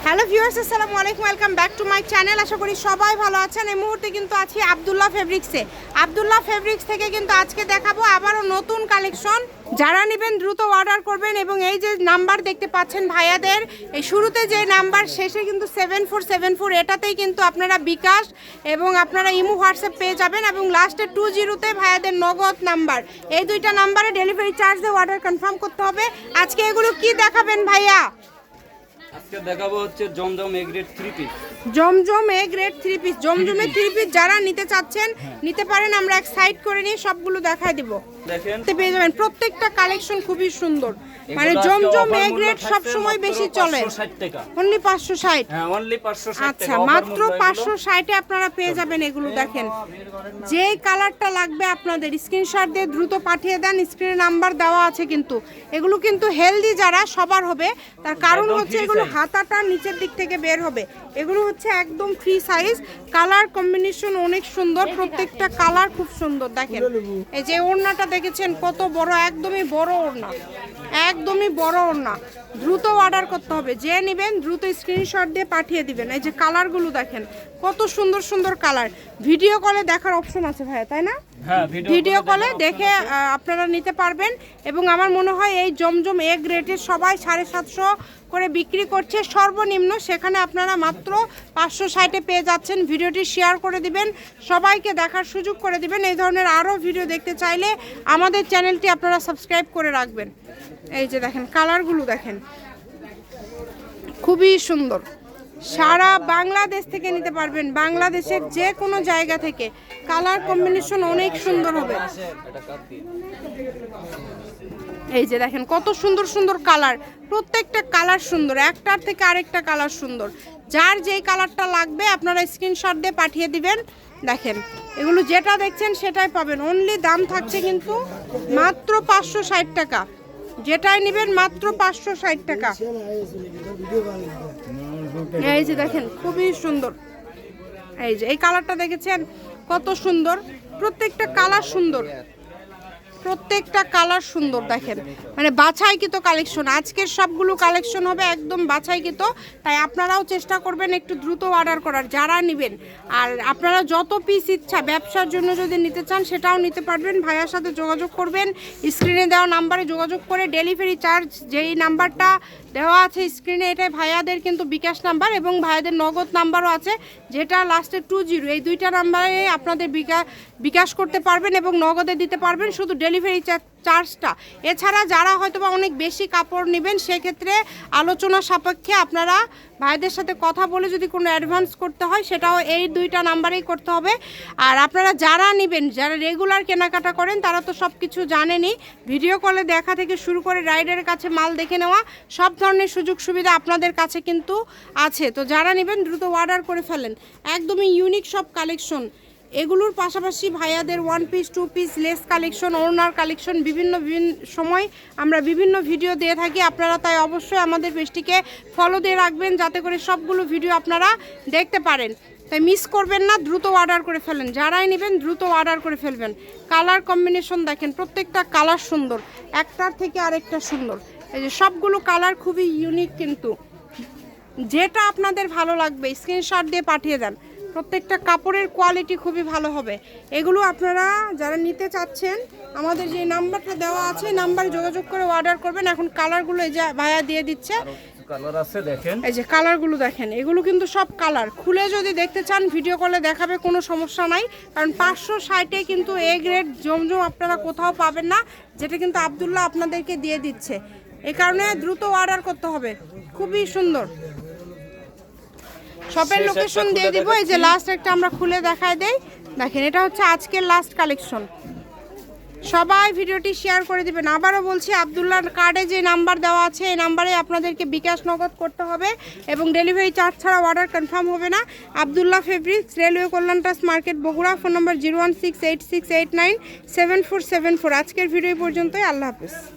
Hello viewers, আসসালামু আলাইকুম, welcome back to my channel. আশা করি সবাই ভালো আছেন। এই মুহূর্তে কিন্তু আছি আব্দুল্লাহ ফেব্রিক্সে। আব্দুল্লাহ ফেব্রিক্স থেকে কিন্তু আজকে দেখাবো আবারও নতুন কালেকশন। যারা নেবেন দ্রুত অর্ডার করবেন। এবং এই যে নাম্বার দেখতে পাচ্ছেন ভাইয়াদের, এই শুরুতে যে নাম্বার, শেষে কিন্তু 7474, এটাতেই কিন্তু আপনারা বিকাশ এবং আপনারা ইমো হোয়াটসঅ্যাপ পেয়ে যাবেন। এবং লাস্টে 20তে ভাইয়াদের নগদ নাম্বার। এই দুইটা নাম্বারে ডেলিভারি চার্জ দিয়ে অর্ডার কনফার্ম করতে হবে। আজকে এগুলো কি দেখাবেন ভাইয়া? আজকে দেখাবো হচ্ছে জমজম এ গ্রেড 3 পিস। জমজম এ গ্রেড 3 পিস। জমজমে 3 পিস যারা নিতে চাচ্ছেন নিতে পারেন। আমরা এক সাইড করে নিয়ে সবগুলো দেখায় দিব। দেখেন পেয়ে যাবেন প্রত্যেকটা কালেকশন খুবই সুন্দর। মানে জমজম এ গ্রেড সব সময় বেশি চলে। 560 টাকা। অনলি 560। হ্যাঁ, অনলি 560 আচ্ছা, টাকা। মাত্র 560 এ আপনারা পেয়ে যাবেন এগুলো। দেখেন যে কালারটা লাগবে আপনাদের স্ক্রিনশট দিয়ে দ্রুত পাঠিয়ে দেন। স্ক্রিনে নাম্বার দেওয়া আছে কিন্তু। এগুলো কিন্তু হেলদি যারা সবার হবে, তার কারণ হচ্ছে এগুলো হাতাটা নিচের দিক থেকে বের হবে। এগুলো হচ্ছে একদম ফ্রি সাইজ। কালার কম্বিনেশন অনেক সুন্দর, প্রত্যেকটা কালার খুব সুন্দর। দেখেন এই যে ওড়নাটা দেখেছেন কত বড়, একদমই বড় ওড়না, একদমই বড় ওড়না। দ্রুত অর্ডার করতে হবে। যে নেবেন দ্রুত স্ক্রিনশট দিয়ে পাঠিয়ে দিবেন। এই যে কালারগুলো দেখেন কত সুন্দর সুন্দর কালার। ভিডিও কলে দেখার অপশন আছে ভাইয়া, তাই না? হ্যাঁ, ভিডিও কলে দেখে আপনারা নিতে পারবেন। এবং আমার মনে হয় এই জমজম এ গ্রেডের সবাই 750 করে বিক্রি করছে সর্বনিম্ন, সেখানে আপনারা মাত্র 560-এ পেয়ে যাচ্ছেন। ভিডিওটি শেয়ার করে দিবেন, সবাইকে দেখার সুযোগ করে দিবেন। এই ধরনের আরও ভিডিও দেখতে চাইলে আমাদের চ্যানেলটি আপনারা সাবস্ক্রাইব করে রাখবেন। এই যে দেখেন কালারগুলো দেখেন খুবই সুন্দর। সারা বাংলাদেশ থেকে নিতে পারবেন, বাংলাদেশের যে কোনো জায়গা থেকে। কালার কম্বিনেশন অনেক সুন্দর হবে। এই যে দেখেন কত সুন্দর সুন্দর কালার, প্রত্যেকটা কালার সুন্দর, একটার থেকে আরেকটা কালার সুন্দর। যার যেই কালারটা লাগবে আপনারা স্ক্রিনশট দিয়ে পাঠিয়ে দিবেন। দেখেন এগুলো যেটা দেখছেন সেটাই পাবেন। অনলি দাম থাকছে কিন্তু মাত্র 560 টাকা। যেটাই নেবেন মাত্র 560 টাকা। এই যে দেখেন খুবই সুন্দর। এই যে এই কালারটা দেখেছেন কত সুন্দর, প্রত্যেকটা কালার সুন্দর, প্রত্যেকটা কালার সুন্দর। দেখেন মানে বাছাইকৃত কালেকশন। আজকের সবগুলো কালেকশন হবে একদম বাছাইকৃত। তাই আপনারাও চেষ্টা করবেন একটু দ্রুত অর্ডার করার যারা নেবেন। আর আপনারা যত পিস ইচ্ছা ব্যবসার জন্য যদি নিতে চান সেটাও নিতে পারবেন। ভাইয়ার সাথে যোগাযোগ করবেন, স্ক্রিনে দেওয়া নাম্বারে যোগাযোগ করে। ডেলিভারি চার্জ যেই নাম্বারটা দেওয়া আছে স্ক্রিনে, এটাই ভাইয়াদের কিন্তু বিকাশ নাম্বার এবং ভাইয়াদের নগদ নাম্বারও আছে, যেটা লাস্টে 20। এই দুইটা নাম্বারে আপনাদের বিকাশ করতে পারবেন এবং নগদে দিতে পারবেন, শুধু ডেলিভারি চার্জটা। এছাড়া যারা হয়তো বা অনেক বেশি কাপড় নেবেন সেক্ষেত্রে আলোচনা সাপেক্ষে আপনারা ভাইদের সাথে কথা বলে যদি কোনো অ্যাডভান্স করতে হয় সেটাও এই দুইটা নাম্বারেই করতে হবে। আর আপনারা যারা নেবেন, যারা রেগুলার কেনাকাটা করেন তারা তো সব কিছু জানেনই। ভিডিও কলে দেখা থেকে শুরু করে রাইডারের কাছে মাল দেখে নেওয়া, সব ধরনের সুযোগ সুবিধা আপনাদের কাছে কিন্তু আছে। তো যারা নেবেন দ্রুত অর্ডার করে ফেলেন। একদমই ইউনিক সব কালেকশন। এগুলোর পাশাপাশি ভাইয়াদের 1 পিস 2 পিস লেস কালেকশন, ওড়নার কালেকশন বিভিন্ন সময় আমরা বিভিন্ন ভিডিও দিয়ে থাকি। আপনারা তাই অবশ্যই আমাদের পেজটিকে ফলো দিয়ে রাখবেন যাতে করে সবগুলো ভিডিও আপনারা দেখতে পারেন। তাই মিস করবেন না, দ্রুত অর্ডার করে ফেলেন। যারাই নেবেন দ্রুত অর্ডার করে ফেলবেন। কালার কম্বিনেশন দেখেন, প্রত্যেকটা কালার সুন্দর, একটার থেকে আরেকটা সুন্দর। এই যে সবগুলো কালার খুবই ইউনিক কিন্তু। যেটা আপনাদের ভালো লাগবে স্ক্রিনশট দিয়ে পাঠিয়ে দেন। প্রত্যেকটা কাপড়ের কোয়ালিটি খুবই ভালো হবে। এগুলো আপনারা যারা নিতে চাচ্ছেন আমাদের যে নাম্বারটা দেওয়া আছে নাম্বারে যোগাযোগ করে অর্ডার করবেন। এখন কালারগুলো এই যে ভাইয়া দিয়ে দিচ্ছে, কালার আছে দেখেন। এই যে কালারগুলো দেখেন, এগুলো কিন্তু সব কালার। খুলে যদি দেখতে চান ভিডিও কলে দেখাবে, কোনো সমস্যা নাই। কারণ 560-এ কিন্তু এ গ্রেড জমজম আপনারা কোথাও পাবেন না, যেটা কিন্তু আব্দুল্লাহ আপনাদেরকে দিয়ে দিচ্ছে। এই কারণে দ্রুত অর্ডার করতে হবে। খুবই সুন্দর। শপের লোকেশন দিয়ে দিব। এই যে লাস্ট একটা আমরা খুলে দেখায় দেই। দেখেন এটা হচ্ছে আজকের লাস্ট কালেকশন। সবাই ভিডিওটি শেয়ার করে দিবেন। আবারও বলছি আব্দুল্লাহর কার্ডে যে নাম্বার দেওয়া আছে এই নাম্বারে আপনাদেরকে বিকাশ নগদ করতে হবে এবং ডেলিভারি চার্জ ছাড়া অর্ডার কনফার্ম হবে না। Abdullah fabrics, railway Kalyan trust market, Bogura. Phone number 01686897474। আজকের ভিডিও পর্যন্তই। আল্লাহ হাফেজ।